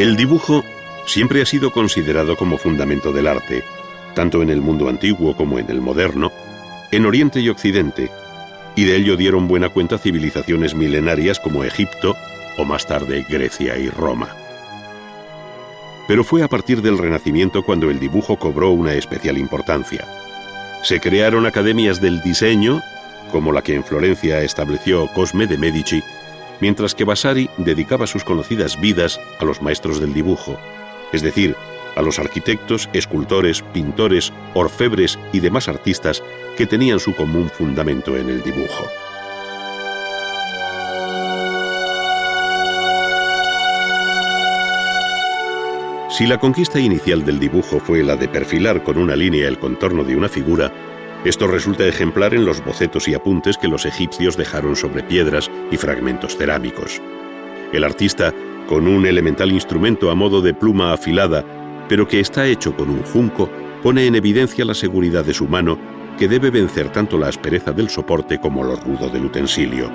El dibujo siempre ha sido considerado como fundamento del arte, tanto en el mundo antiguo como en el moderno, en Oriente y Occidente, y de ello dieron buena cuenta civilizaciones milenarias como Egipto o más tarde Grecia y Roma. Pero fue a partir del Renacimiento cuando el dibujo cobró una especial importancia. Se crearon academias del diseño, como la que en Florencia estableció Cosme de Medici, mientras que Vasari dedicaba sus conocidas vidas a los maestros del dibujo, es decir, a los arquitectos, escultores, pintores, orfebres y demás artistas que tenían su común fundamento en el dibujo. Si la conquista inicial del dibujo fue la de perfilar con una línea el contorno de una figura, esto resulta ejemplar en los bocetos y apuntes que los egipcios dejaron sobre piedras y fragmentos cerámicos. El artista, con un elemental instrumento a modo de pluma afilada, pero que está hecho con un junco, pone en evidencia la seguridad de su mano, que debe vencer tanto la aspereza del soporte como lo rudo del utensilio.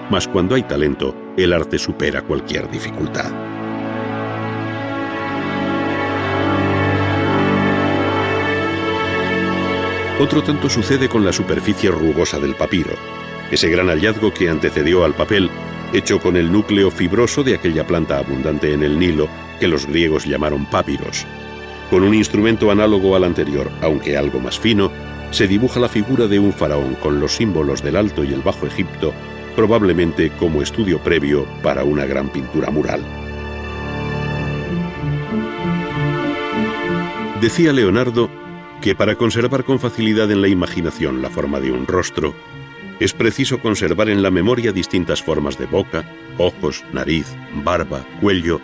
Mas cuando hay talento, el arte supera cualquier dificultad. Otro tanto sucede con la superficie rugosa del papiro, ese gran hallazgo que antecedió al papel, hecho con el núcleo fibroso de aquella planta abundante en el Nilo que los griegos llamaron papiros. Con un instrumento análogo al anterior, aunque algo más fino, se dibuja la figura de un faraón con los símbolos del Alto y el Bajo Egipto, probablemente como estudio previo para una gran pintura mural. Decía Leonardo que para conservar con facilidad en la imaginación la forma de un rostro, es preciso conservar en la memoria distintas formas de boca, ojos, nariz, barba, cuello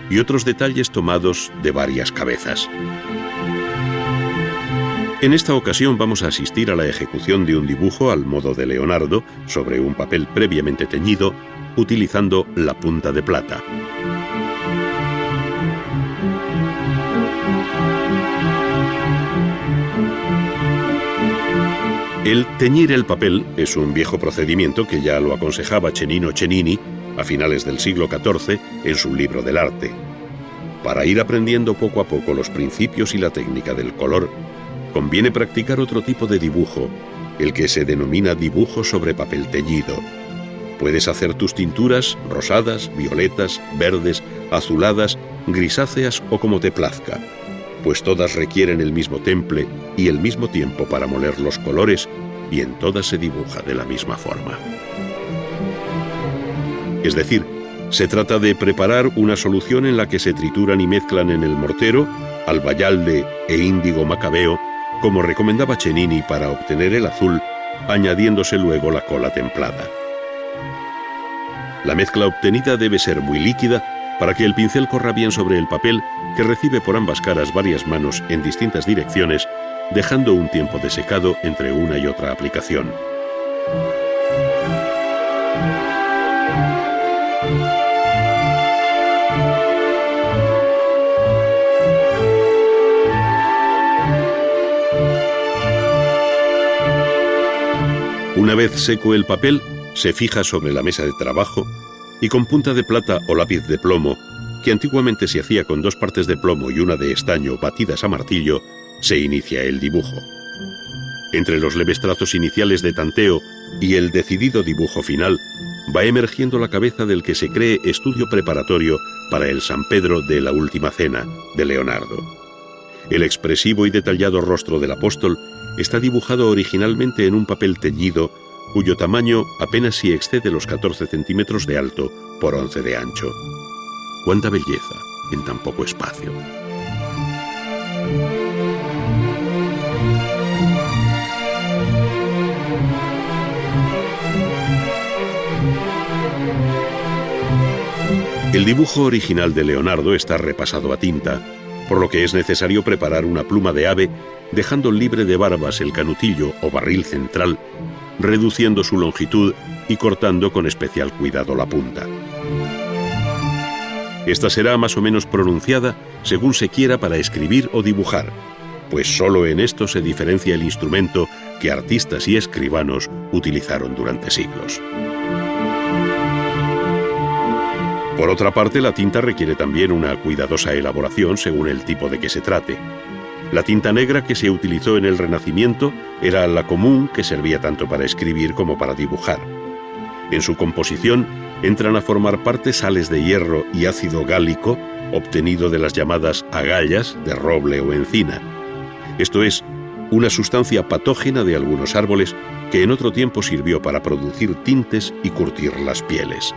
y otros detalles tomados de varias cabezas. En esta ocasión vamos a asistir a la ejecución de un dibujo al modo de Leonardo sobre un papel previamente teñido, utilizando la punta de plata. El teñir el papel es un viejo procedimiento que ya lo aconsejaba Cennino Cennini a finales del siglo XIV en su libro del arte. Para ir aprendiendo poco a poco los principios y la técnica del color, conviene practicar otro tipo de dibujo, el que se denomina dibujo sobre papel teñido. Puedes hacer tus tinturas rosadas, violetas, verdes, azuladas, grisáceas o como te plazca, pues todas requieren el mismo temple y el mismo tiempo para moler los colores, y en todas se dibuja de la misma forma. Es decir, se trata de preparar una solución en la que se trituran y mezclan en el mortero albayalde e índigo macabeo, como recomendaba Cennini para obtener el azul, añadiéndose luego la cola templada. La mezcla obtenida debe ser muy líquida para que el pincel corra bien sobre el papel, que recibe por ambas caras varias manos en distintas direcciones, dejando un tiempo de secado entre una y otra aplicación. Una vez seco el papel, se fija sobre la mesa de trabajo y con punta de plata o lápiz de plomo, que antiguamente se hacía con 2 partes de plomo y una de estaño batidas a martillo, se inicia el dibujo. Entre los leves trazos iniciales de tanteo y el decidido dibujo final, va emergiendo la cabeza del que se cree estudio preparatorio para el San Pedro de la Última Cena, de Leonardo. El expresivo y detallado rostro del apóstol está dibujado originalmente en un papel teñido, cuyo tamaño apenas si excede los 14 centímetros de alto por 11 de ancho. ¡Cuánta belleza en tan poco espacio! El dibujo original de Leonardo está repasado a tinta, por lo que es necesario preparar una pluma de ave, dejando libre de barbas el canutillo o barril central, reduciendo su longitud y cortando con especial cuidado la punta. Esta será más o menos pronunciada según se quiera para escribir o dibujar, pues solo en esto se diferencia el instrumento que artistas y escribanos utilizaron durante siglos. Por otra parte, la tinta requiere también una cuidadosa elaboración según el tipo de que se trate. La tinta negra que se utilizó en el Renacimiento era la común, que servía tanto para escribir como para dibujar. En su composición entran a formar parte sales de hierro y ácido gálico, obtenido de las llamadas agallas de roble o encina. Esto es, una sustancia patógena de algunos árboles que en otro tiempo sirvió para producir tintes y curtir las pieles.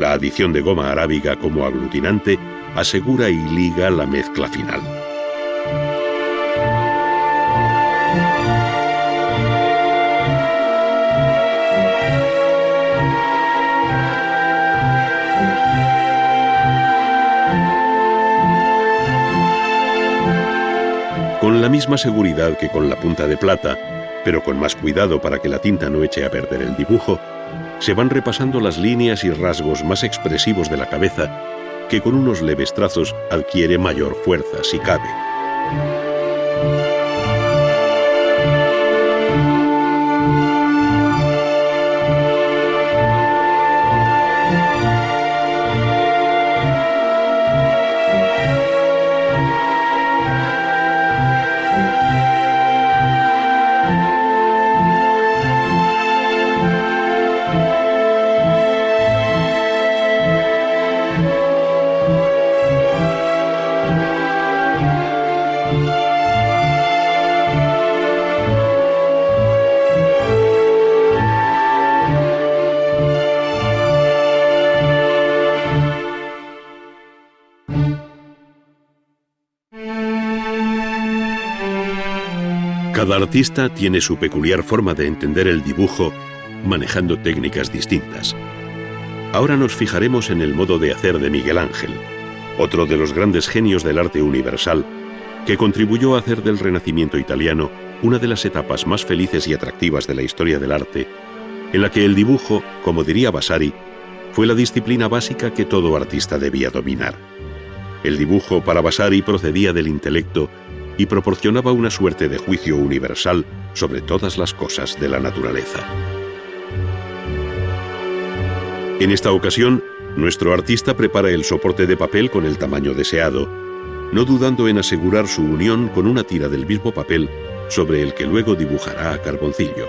La adición de goma arábiga como aglutinante asegura y liga la mezcla final. Con la misma seguridad que con la punta de plata, pero con más cuidado para que la tinta no eche a perder el dibujo, se van repasando las líneas y rasgos más expresivos de la cabeza, que con unos leves trazos adquiere mayor fuerza si cabe. Cada artista tiene su peculiar forma de entender el dibujo, manejando técnicas distintas. Ahora nos fijaremos en el modo de hacer de Miguel Ángel, otro de los grandes genios del arte universal, que contribuyó a hacer del Renacimiento italiano una de las etapas más felices y atractivas de la historia del arte, en la que el dibujo, como diría Vasari, fue la disciplina básica que todo artista debía dominar. El dibujo para Vasari procedía del intelecto y proporcionaba una suerte de juicio universal sobre todas las cosas de la naturaleza. En esta ocasión, nuestro artista prepara el soporte de papel con el tamaño deseado, no dudando en asegurar su unión con una tira del mismo papel sobre el que luego dibujará a carboncillo.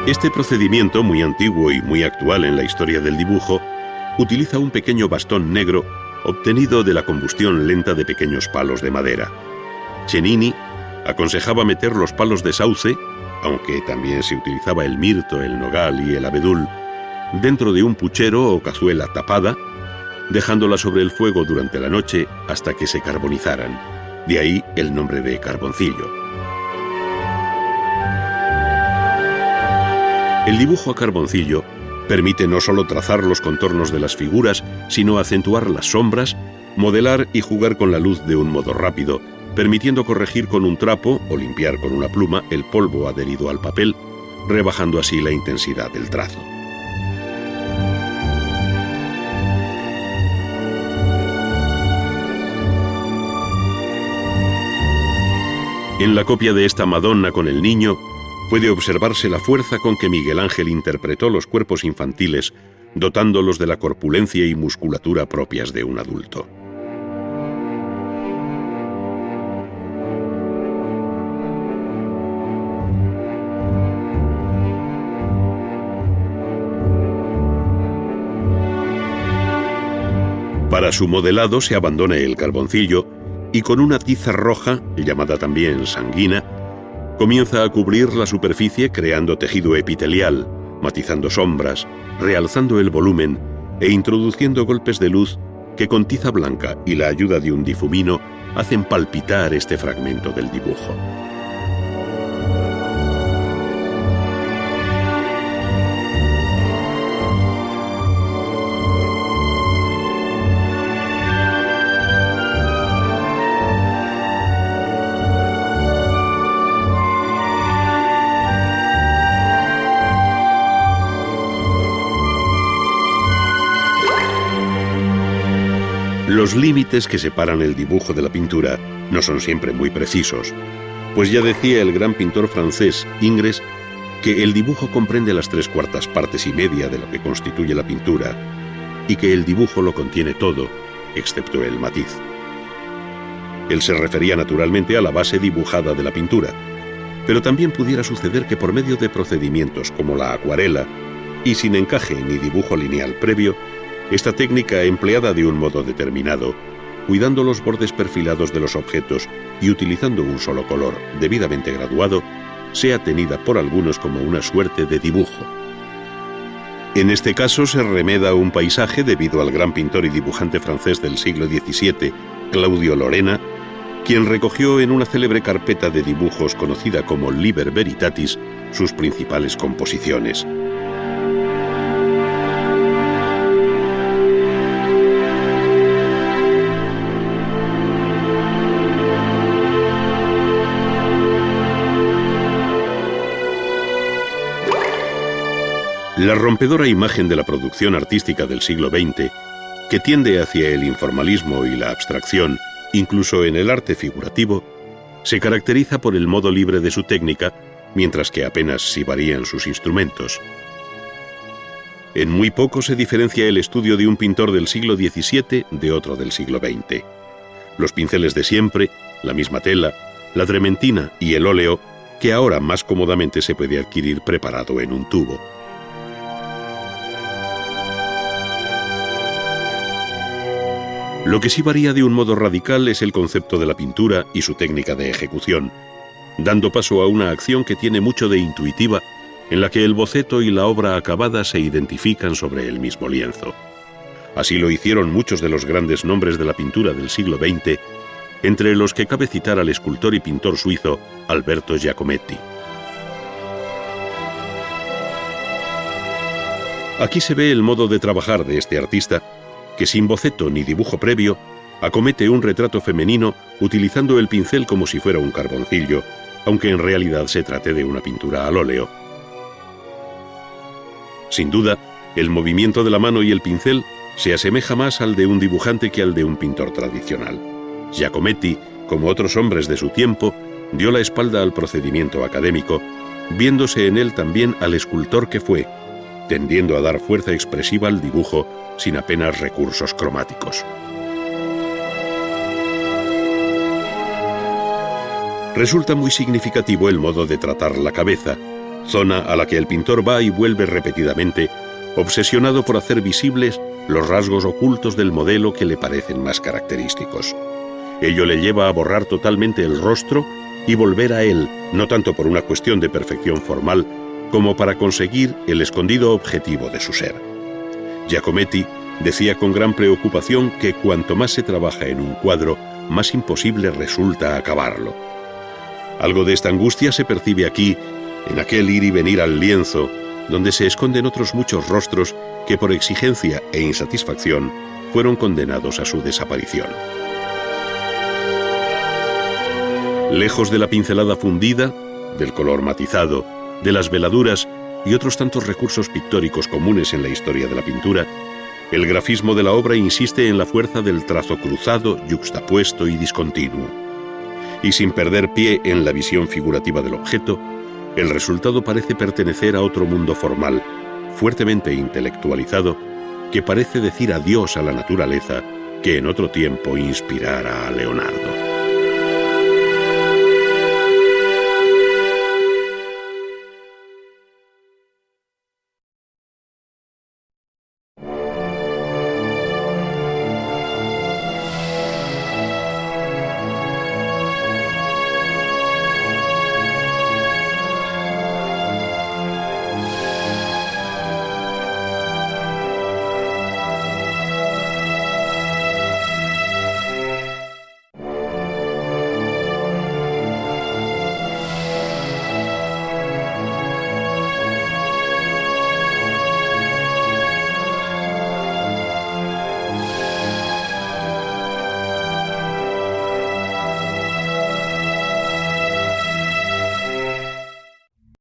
Este procedimiento, muy antiguo y muy actual en la historia del dibujo, utiliza un pequeño bastón negro obtenido de la combustión lenta de pequeños palos de madera. Cennini aconsejaba meter los palos de sauce, aunque también se utilizaba el mirto, el nogal y el abedul, dentro de un puchero o cazuela tapada, dejándola sobre el fuego durante la noche hasta que se carbonizaran. De ahí el nombre de carboncillo. El dibujo a carboncillo permite no solo trazar los contornos de las figuras, sino acentuar las sombras, modelar y jugar con la luz de un modo rápido, permitiendo corregir con un trapo o limpiar con una pluma el polvo adherido al papel, rebajando así la intensidad del trazo. En la copia de esta Madonna con el niño, puede observarse la fuerza con que Miguel Ángel interpretó los cuerpos infantiles, dotándolos de la corpulencia y musculatura propias de un adulto. Para su modelado se abandona el carboncillo y con una tiza roja, llamada también sanguina, comienza a cubrir la superficie creando tejido epitelial, matizando sombras, realzando el volumen e introduciendo golpes de luz que con tiza blanca y la ayuda de un difumino hacen palpitar este fragmento del dibujo. Los límites que separan el dibujo de la pintura no son siempre muy precisos, pues ya decía el gran pintor francés Ingres que el dibujo comprende las 3/4 partes y media de lo que constituye la pintura y que el dibujo lo contiene todo, excepto el matiz. Él se refería naturalmente a la base dibujada de la pintura, pero también pudiera suceder que por medio de procedimientos como la acuarela y sin encaje ni dibujo lineal previo, esta técnica empleada de un modo determinado, cuidando los bordes perfilados de los objetos y utilizando un solo color debidamente graduado, sea tenida por algunos como una suerte de dibujo. En este caso se remeda un paisaje debido al gran pintor y dibujante francés del siglo XVII, Claudio Lorena, quien recogió en una célebre carpeta de dibujos conocida como Liber Veritatis sus principales composiciones. La rompedora imagen de la producción artística del siglo XX, que tiende hacia el informalismo y la abstracción, incluso en el arte figurativo, se caracteriza por el modo libre de su técnica, mientras que apenas si varían sus instrumentos. En muy poco se diferencia el estudio de un pintor del siglo XVII de otro del siglo XX. Los pinceles de siempre, la misma tela, la trementina y el óleo, que ahora más cómodamente se puede adquirir preparado en un tubo. Lo que sí varía de un modo radical es el concepto de la pintura y su técnica de ejecución, dando paso a una acción que tiene mucho de intuitiva, en la que el boceto y la obra acabada se identifican sobre el mismo lienzo. Así lo hicieron muchos de los grandes nombres de la pintura del siglo XX, entre los que cabe citar al escultor y pintor suizo Alberto Giacometti. Aquí se ve el modo de trabajar de este artista, que sin boceto ni dibujo previo, acomete un retrato femenino utilizando el pincel como si fuera un carboncillo, aunque en realidad se trate de una pintura al óleo. Sin duda, el movimiento de la mano y el pincel se asemeja más al de un dibujante que al de un pintor tradicional. Giacometti, como otros hombres de su tiempo, dio la espalda al procedimiento académico, viéndose en él también al escultor que fue, tendiendo a dar fuerza expresiva al dibujo sin apenas recursos cromáticos. Resulta muy significativo el modo de tratar la cabeza, zona a la que el pintor va y vuelve repetidamente, obsesionado por hacer visibles los rasgos ocultos del modelo que le parecen más característicos. Ello le lleva a borrar totalmente el rostro y volver a él, no tanto por una cuestión de perfección formal, como para conseguir el escondido objetivo de su ser. Giacometti decía con gran preocupación que cuanto más se trabaja en un cuadro, más imposible resulta acabarlo. Algo de esta angustia se percibe aquí, en aquel ir y venir al lienzo, donde se esconden otros muchos rostros que por exigencia e insatisfacción fueron condenados a su desaparición. Lejos de la pincelada fundida, del color matizado, de las veladuras y otros tantos recursos pictóricos comunes en la historia de la pintura, el grafismo de la obra insiste en la fuerza del trazo cruzado, yuxtapuesto y discontinuo. Y sin perder pie en la visión figurativa del objeto, el resultado parece pertenecer a otro mundo formal, fuertemente intelectualizado, que parece decir adiós a la naturaleza que en otro tiempo inspirara a Leonardo.